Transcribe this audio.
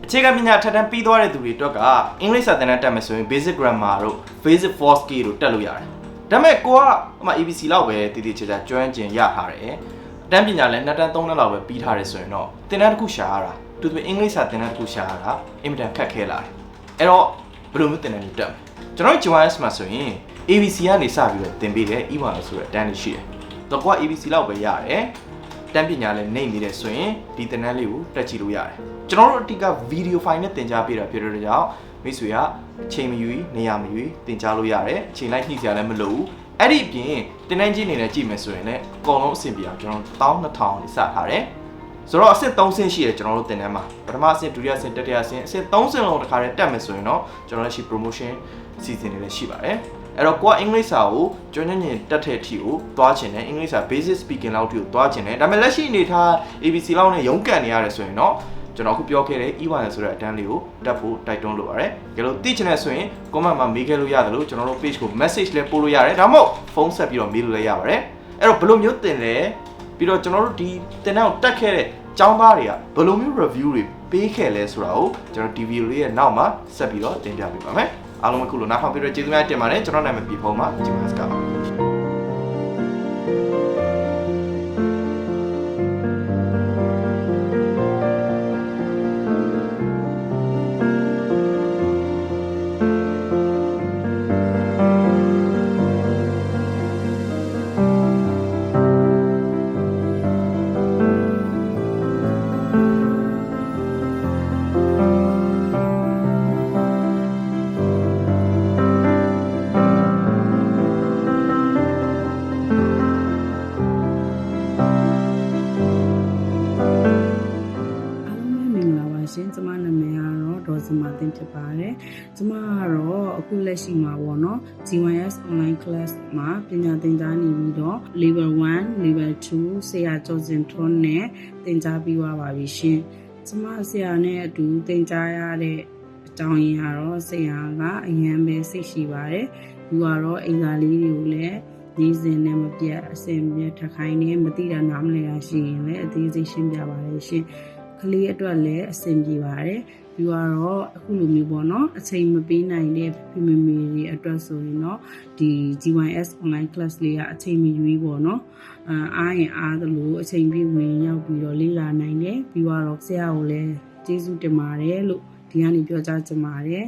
အခြေခံပညာထပ်တန်းပြီးသွားတဲ့သူတွေအတွက်ကအင်္ဂလိပ်စာသင်တန်းတက်မယ်ဆိုရင် basic grammar တို့ basic force key တို့တက်လို့ရတယ်။ဒါပေမဲ့ကိုက ABC လောက်ပဲတည်တည်ချာချာကျွမ်းကျင်ရထားတယ်။တန်းပညာလည်း2တန်း3တန်းလောက်ပဲပြီးထားတယ်ဆိုရင်တော့သင်တန်းတစ်ခုရှာရတာသူတို့အင်္ဂလိပ်စာသင်တန်းတစ်ခုရှာရတာအင်မတန်ခက်ခဲလာတယ်။အဲ့တော့ဘယ်လိုမျိုးသင်တန်းတွေတက်မလဲ။ကျွန်တော် GYS မှာဆိုရင် ABC ကနေစပြီးတော့သင်ပေးတယ် E1 ဆိုတဲ့အတန်းလေးရှိတယ်။တော့ကိုက ABC လောက်ပဲရတယ်။တန်းပညာလည်းနေနေတယ်ဆိုရင်ဒီသင်တန်းလေးကိုတက်ကြည့်လို့ရတယ်ကျွန်တော်တို့အတိကဗီဒီယိုဖိုင်နဲ့သင်ကြားပေးတာဖြစ်တဲ့ကြောင့်မိတ်ဆွေကအချိန်မရွေးနေရာမရွေးသင်ကြားလို့ရတယ်အချိန်လိုက်နှိစရာလည်းမလိုဘူးအဲ့ဒီအပြင်တင်တန်းကြီးအနေနဲ့ကြည့်မယ်ဆိုရင်လည်းအကုန်လုံးအဆင်ပြေအောင်ကျွန်တော်12000လေးစထားတယ်ဆိုတော့အဆင့်3ဆင့်ရှိတယ်ကျွန်တော်တို့သင်တန်းမှာပထမအဆင့်ဒုတိယအဆင့်တတိယအဆင့်အဆင့်3ဆင့်လုံးတစ်ခါတည်းတက်မယ်ဆိုရင်တော့ကျွန်တော်လက်ရှိ promotion စီစဉ်နေလည်းရှိပါတယ်အဲ့တော့ကိုကအင်္ဂလိပ်စာကိုကျွမ်းကျင်တက်တဲ့အထိကိုသွားချင်တယ်အင်္ဂလိပ်စာ basic speaking လောက်အထိကိုသွားချင်တယ်ဒါပေမဲ့လက်ရှိအနေထား ABC လောက်နဲ့ရုန်းကန်နေရတယ်ဆိုရင်တော့ကျွန်တော်အခုပြောခဲ့တဲ့ E1 ဆိုတဲ့အတန်းလေးကိုတက်ဖို့တိုက်တွန်းလိုပါတယ်။ကြလို့သိချင်တဲ့ဆိုရင် comment မှာမေးခဲ့လို့ရတယ်လို့ကျွန်တော်တို့ page ကို message လည်းပို့လို့ရတယ်ဒါမှမဟုတ်ဖုန်းဆက်ပြီးတော့မေးလို့လည်းရပါတယ်။အဲ့တော့ဘယ်လိုမျိုးသင်လဲပြီးတော့ကျွန်တော်တို့ဒီသင်တန်းကိုတက်ခဲ့တဲ့ကျောင်းသားတွေကဘယ်လိုမျိုး review တွေပေးခဲ့လဲဆိုတာကိုကျွန်တော်ဒီ video လေးရဲ့နောက်မှာဆက်ပြီးတော့တင်ပြပေးပါမယ်။အားလုံးအခုလိုနားထောင်ပြီးတော့ကျေးဇူးများတင်ပါတယ်ကျွန်တော်နာမည်ပြည်ဖုံးပါဂျီမတ်စကာပါကျမနာမည်ကတော့ဒေါ်စမာတင်ဖြစ်ပါတယ်ကျမကတော့အခုလက်ရှိမှာပေါ့နော် GYS online class မှာပညာသင်ကြားနေပြီးတော့ level 1 level 2ဆရာကျော်စင်ထွန်းနဲ့သင်ကြားပြီးသွားပါပြီရှင်ကျမဆရာနဲ့အတူသင်ကြားရတဲ့အကြောင်းရင်းကတော့ဆရာကအရန်ပဲစိတ်ရှိပါတယ်သူကတော့အင်္ဂါလေးတွေကိုလည်းဒီစဉ်နဲ့မပြတ်အစင်ပြတ်ထခိုင်းနေမသိတာနားမလည်တာရှိရင်လည်းအသေးစိတ်ရှင်းပြပါတယ်ရှင်ကလေးအတွက်လည်းအဆင်ပြေပါတယ်ပြီးတော့အခုလိုမျိုးပေါ့နော်အချိန်မပေးနိုင်တဲ့ဖေမေမေတွေအတွက်ဆိုရင်တော့ဒီ GYS online class လေးကအချိန်မရွေးပေါ့နော်အားရင်အားသလိုအချိန်ပြည့်ဝင်ရောက်ပြီးတော့လေ့လာနိုင်တယ်ပြီးတော့ဆရာကိုလည်းကျေးဇူးတင်ပါတယ်လို့ဒီကနေပြောကြားချင်ပါတယ်